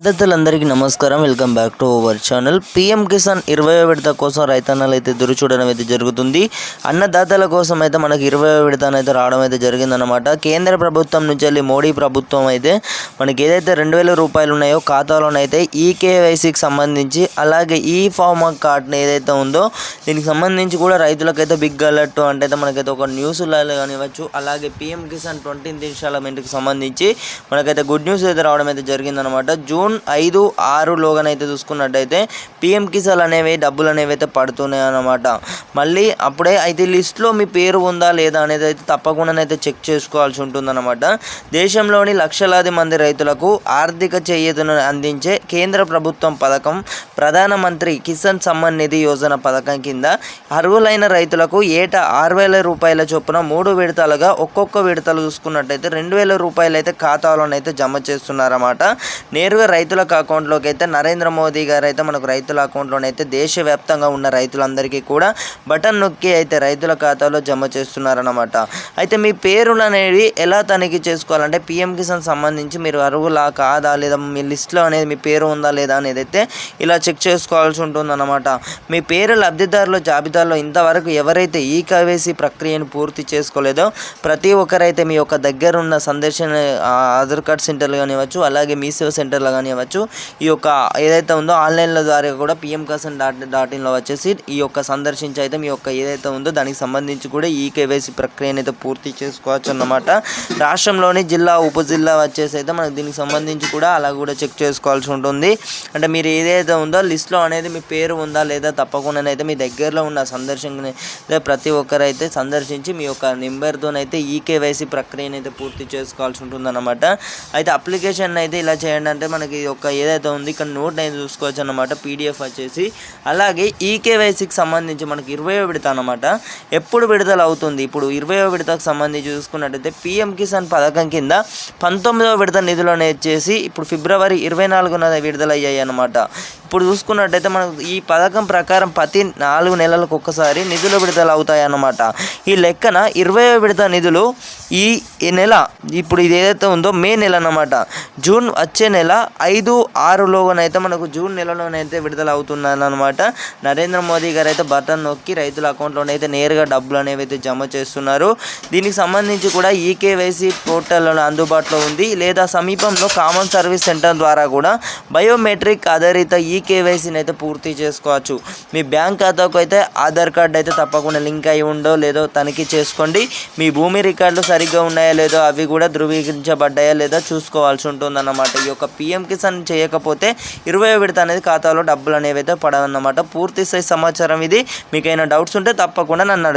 రైతులందరికీ నమస్కారం. Welcome back to our channel. PM Kisan 20వ విడత కోసం రైతన్నలు అయితే ఎదురు చూడడం అయితే జరుగుతుంది. అన్నదాతల కోసం అయితే మనకి 20వ విడత అయితే రావడం అయితే జరిగిందనమాట. కేంద్ర ప్రభుత్వం నుంచి వెళ్ళి మోడీ ప్రభుత్వం అయితే మనకి ఏదైతే 2000 రూపాయలు ఉన్నాయో ఖాతాలోనైతే ఈకేవైసీకి సంబంధించి, అలాగే ఈ ఫార్మర్ కార్డ్ ఏదైతే ఉందో దీనికి సంబంధించి కూడా రైతులకైతే బిగ్ అలర్ట్ అంటే మనకైతే ఒక న్యూస్లలో కానివ్వచ్చు, అలాగే పీఎం కిసాన్ 20 ఇన్స్టాల్మెంట్కి సంబంధించి మనకైతే గుడ్ న్యూస్ అయితే రావడం అయితే జరిగిందనమాట. జూన్ 5, 6 లోగానైతే చూసుకున్నట్టయితే పీఎం కిసాన్ అనేవి డబ్బులు అనేవి అయితే పడుతున్నాయి అన్నమాట. మళ్ళీ అప్పుడే అయితే లిస్ట్లో మీ పేరు ఉందా లేదా అనేది అయితే తప్పకుండానైతే చెక్ చేసుకోవాల్సి ఉంటుందన్నమాట. దేశంలోని లక్షలాది మంది రైతులకు ఆర్థిక చేయూతను అందించే కేంద్ర ప్రభుత్వం పథకం ప్రధానమంత్రి కిసాన్ సమ్మాన్ నిధి యోజన పథకం కింద అర్హులైన రైతులకు ఏటా 6000 రూపాయల చొప్పున 3 విడతలుగా ఒక్కొక్క విడతలు చూసుకున్నట్టయితే 2000 రూపాయలు అయితే ఖాతాలోనైతే జమ చేస్తున్నారన్నమాట. నేరుగా రైతులకు అకౌంట్లోకి అయితే నరేంద్ర మోదీ గారు అయితే మనకు రైతుల అకౌంట్లోనైతే దేశవ్యాప్తంగా ఉన్న రైతులందరికీ కూడా బటన్ నొక్కి అయితే రైతుల ఖాతాలో జమ చేస్తున్నారన్నమాట. అయితే మీ పేరులు అనేవి ఎలా తనిఖీ చేసుకోవాలంటే పీఎం కిసాన్ సంబంధించి మీరు అర్హులా కాదా లేదా మీ లిస్ట్లో అనేది మీ పేరు ఉందా లేదా అనేది అయితే ఇలా చెక్ చేసుకోవాల్సి ఉంటుందన్నమాట. మీ పేరు లబ్ధిదారుల జాబితాలో ఇంతవరకు ఎవరైతే ఈ కేవైసీ ప్రక్రియను పూర్తి చేసుకోలేదో ప్రతి ఒక్కరైతే మీ యొక్క దగ్గర ఉన్న సందర్శన ఆధార్ కార్డ్ సెంటర్లు కానివ్వచ్చు, అలాగే మీ సేవ సెంటర్లో కానివ్వచ్చు, ఈ యొక్క ఏదైతే ఉందో ఆన్లైన్ల ద్వారా కూడా పీఎం కిసాన్ .in వచ్చేసి ఈ యొక్క సందర్శించి అయితే మీ యొక్క ఏదైతే ఉందో దానికి సంబంధించి కూడా ఈ కేవైసీ ప్రక్రియను అయితే పూర్తి చేసుకోవచ్చు అన్నమాట. రాష్ట్రంలోని జిల్లా ఉపజిల్లా వచ్చేసి అయితే మనకు దీనికి సంబంధించి కూడా అలా కూడా చెక్ చేసుకోవాల్సి ఉంటుంది. అంటే మీరు ఏదైతే ఉందో లిస్ట్లో అనేది మీ పేరు ఉందా లేదా తప్పకుండానైతే మీ దగ్గరలో ఉన్న సందర్శన ప్రతి ఒక్కరైతే సందర్శించి మీ యొక్క నెంబర్తోనైతే ఈ కేవైసీ ప్రక్రియను అయితే పూర్తి చేసుకోవాల్సి ఉంటుందన్నమాట. అయితే అప్లికేషన్ అయితే ఇలా చేయండి అంటే మనకి ఒక ఏదైతే ఉంది ఇక్కడ నోట్ అయితే చూసుకోవచ్చు అన్నమాట, పీడిఎఫ్ వచ్చేసి. అలాగే ఈకేవైసీకి సంబంధించి మనకి 20వ విడత అన్నమాట ఎప్పుడు విడుదల అవుతుంది. ఇప్పుడు 20వ విడతకు సంబంధించి చూసుకున్నట్టయితే పీఎం కిసాన్ పథకం కింద 19వ విడత నిధులు వచ్చేసి ఇప్పుడు ఫిబ్రవరి 24న విడుదల అయ్యాయి అన్నమాట. ఇప్పుడు చూసుకున్నట్టయితే మనకు ఈ పథకం ప్రకారం ప్రతి 4 నెలలకు ఒక్కసారి నిధులు విడుదల అవుతాయి అన్నమాట. ఈ లెక్కన 20వ విడత నిధులు ఈ నెల ఇప్పుడు ఇది ఏదైతే ఉందో మే నెల అన్నమాట. జూన్ వచ్చే నెల 5, 6 లోగానైతే మనకు జూన్ నెలలోనైతే విడుదల అవుతుందన్నమాట. నరేంద్ర మోదీ గారు అయితే బటన్ నొక్కి రైతుల అకౌంట్లోనైతే నేరుగా డబ్బులు అనేవి అయితే జమ చేస్తున్నారు. దీనికి సంబంధించి కూడా ఈకేవైసీ పోర్టల్లో అందుబాటులో ఉంది, లేదా సమీపంలో కామన్ సర్వీస్ సెంటర్ ద్వారా కూడా బయోమెట్రిక్ ఆధారిత ఈకేవైసీని అయితే పూర్తి చేసుకోవచ్చు. మీ బ్యాంక్ ఖాతాకు అయితే ఆధార్ కార్డు అయితే తప్పకుండా లింక్ అయి ఉండో లేదో తనిఖీ చేసుకోండి. మీ భూమి రికార్డులు సరిగ్గా ఉన్నాయా లేదో అవి కూడా ధృవీకరించబడ్డాయా లేదా చూసుకోవాల్సి ఉంటుందన్నమాట. ఈ యొక్క పీఎం కిసాన్ చేయకపోతే 20వ విడత అనేది ఖాతాలో డబ్బులు అనేవి అయితే పడవన్నమాట. పూర్తి స్థాయి సమాచారం ఇది. మీకైనా డౌట్స్ ఉంటే తప్పకుండా నన్ను అడగండి.